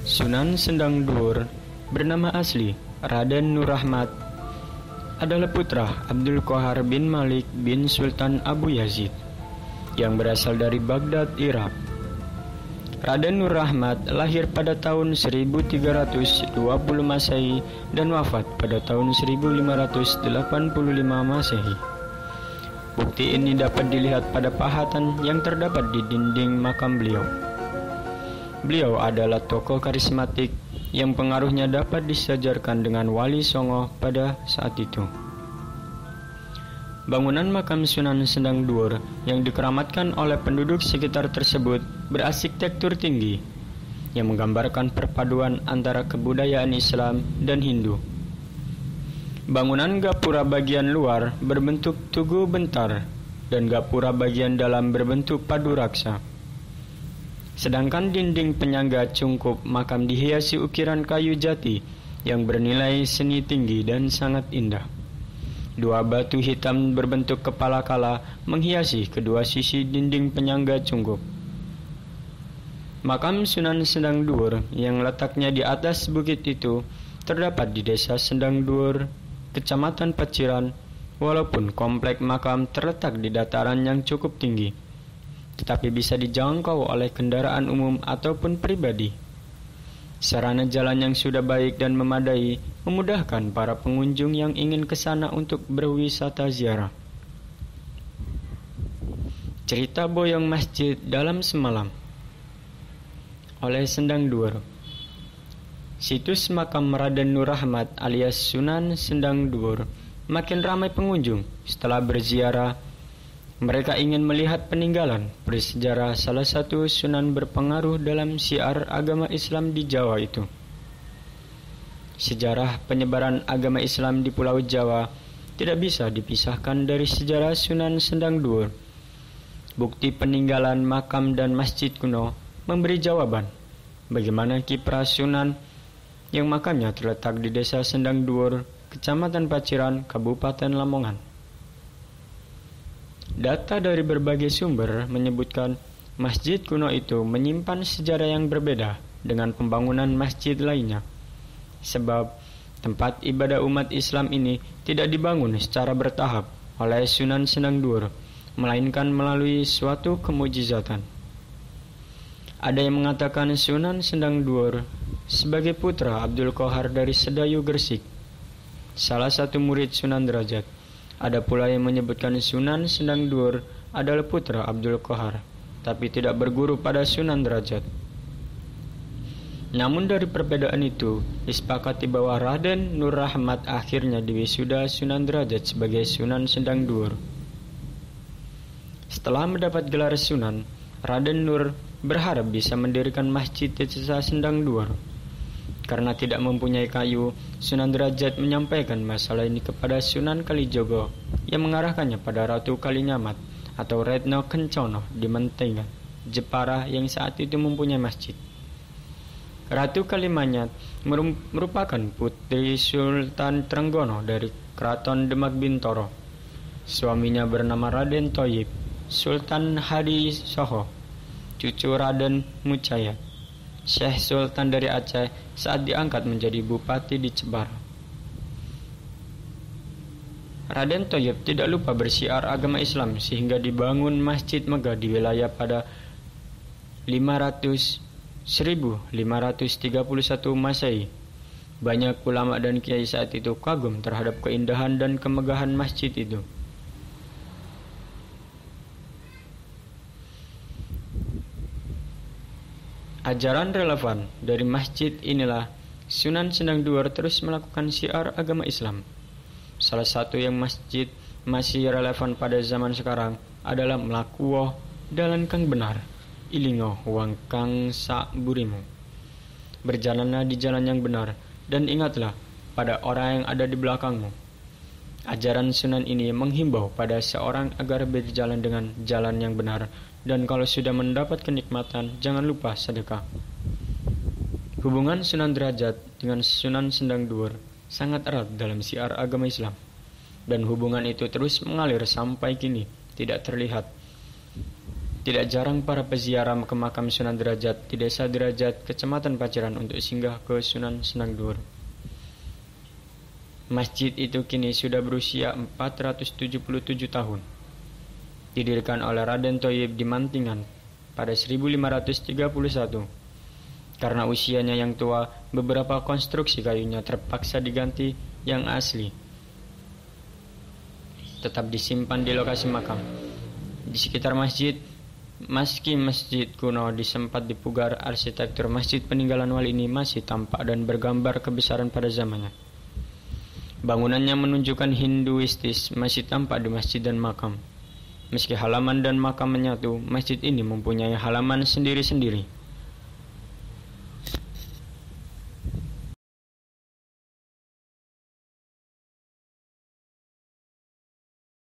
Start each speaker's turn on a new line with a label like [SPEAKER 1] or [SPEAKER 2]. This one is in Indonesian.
[SPEAKER 1] Sunan Sendang Duur bernama asli Raden Nur Rahmat adalah putra Abdul Qahar bin Malik bin Sultan Abu Yazid yang berasal dari Baghdad, Irak. Raden Nur Rahmat lahir pada tahun 1320 Masehi dan wafat pada tahun 1585 Masehi. Bukti ini dapat dilihat pada pahatan yang terdapat di dinding makam beliau. Beliau adalah tokoh karismatik yang pengaruhnya dapat disejarkan dengan Wali Songo pada saat itu. Bangunan makam Sunan Sendang Duur yang dikeramatkan oleh penduduk sekitar tersebut berarsitektur tinggi yang menggambarkan perpaduan antara kebudayaan Islam dan Hindu. Bangunan gapura bagian luar berbentuk tugu bentar dan gapura bagian dalam berbentuk padu raksa. Sedangkan dinding penyangga cungkup makam dihiasi ukiran kayu jati yang bernilai seni tinggi dan sangat indah. Dua batu hitam berbentuk kepala kala menghiasi kedua sisi dinding penyangga cungkup. Makam Sunan Sendang Duur yang letaknya di atas bukit itu terdapat di Desa Sendang Duur, Kecamatan Paciran, walaupun komplek makam terletak di dataran yang cukup tinggi, tetapi bisa dijangkau oleh kendaraan umum ataupun pribadi. Sarana jalan yang sudah baik dan memadai memudahkan para pengunjung yang ingin ke sana untuk berwisata ziarah. Cerita boyong masjid dalam semalam oleh Sendang Duur. Situs makam Raden Nur Rahmat alias Sunan Sendang Duur makin ramai pengunjung setelah berziarah. Mereka ingin melihat peninggalan bersejarah salah satu sunan berpengaruh dalam syiar agama Islam di Jawa itu. Sejarah penyebaran agama Islam di Pulau Jawa tidak bisa dipisahkan dari sejarah Sunan Sendang Duur. Bukti peninggalan makam dan masjid kuno memberi jawaban bagaimana kiprah sunan yang makamnya terletak di Desa Sendang Duur, Kecamatan Paciran, Kabupaten Lamongan. Data dari berbagai sumber menyebutkan masjid kuno itu menyimpan sejarah yang berbeda dengan pembangunan masjid lainnya, sebab tempat ibadah umat Islam ini tidak dibangun secara bertahap oleh Sunan Sendang Duur, melainkan melalui suatu kemujizatan. Ada yang mengatakan Sunan Sendang Duur sebagai putra Abdul Qahar dari Sedayu Gresik, salah satu murid Sunan Derajat. Ada pula yang menyebutkan Sunan Sendang Duur adalah putra Abdul Qahar, tapi tidak berguru pada Sunan Derajat. Namun dari perbedaan itu, disepakati bahwa Raden Nur Rahmat akhirnya diwisuda Sunan Derajat sebagai Sunan Sendang Duur. Setelah mendapat gelar Sunan, Raden Nur berharap bisa mendirikan masjid di Desa Sendang Duur. Karena tidak mempunyai kayu, Sunan Derajat menyampaikan masalah ini kepada Sunan Kalijogo yang mengarahkannya pada Ratu Kalinyamat atau Retno Kencono di Mentengan, Jepara yang saat itu mempunyai masjid. Ratu Kalimanyat merupakan putri Sultan Trenggono dari Keraton Demak Bintoro. Suaminya bernama Raden Thoyib, Sultan Hadi Soho, cucu Raden Mucayat, Syekh Sultan dari Aceh saat diangkat menjadi bupati di Jepara. Raden Thoyib tidak lupa bersiar agama Islam sehingga dibangun Masjid Megah di wilayah pada 1531 Masehi. Banyak ulama dan kiai saat itu kagum terhadap keindahan dan kemegahan masjid itu. Ajaran relevan dari masjid inilah Sunan Sendang Duur terus melakukan syiar agama Islam. Salah satu yang masjid masih relevan pada zaman sekarang adalah melakuoh dalan kang benar, ilingo wang kang sak burimu. Berjalanlah di jalan yang benar dan ingatlah pada orang yang ada di belakangmu. Ajaran Sunan ini menghimbau pada seorang agar berjalan dengan jalan yang benar, dan kalau sudah mendapat kenikmatan, jangan lupa sedekah. Hubungan Sunan Derajat dengan Sunan Sendang Duur sangat erat dalam syiar agama Islam, dan hubungan itu terus mengalir sampai kini tidak terlihat Tidak jarang para peziarah ke makam Sunan Derajat di Desa Derajat, Kecamatan Paciran untuk singgah ke Sunan Sendang Dhuwur. Masjid itu kini sudah berusia 477 tahun. Didirikan oleh Raden Thoyyib di Mantingan pada 1531. Karena usianya yang tua, beberapa konstruksi kayunya terpaksa diganti yang asli. Tetap disimpan di lokasi makam. Di sekitar masjid, meski masjid kuno disempat dipugar, arsitektur masjid peninggalan wali ini masih tampak dan bergambar kebesaran pada zamannya. Bangunannya menunjukkan Hinduistis masih tampak di masjid dan makam. Meski halaman dan makam menyatu, masjid ini mempunyai halaman sendiri-sendiri.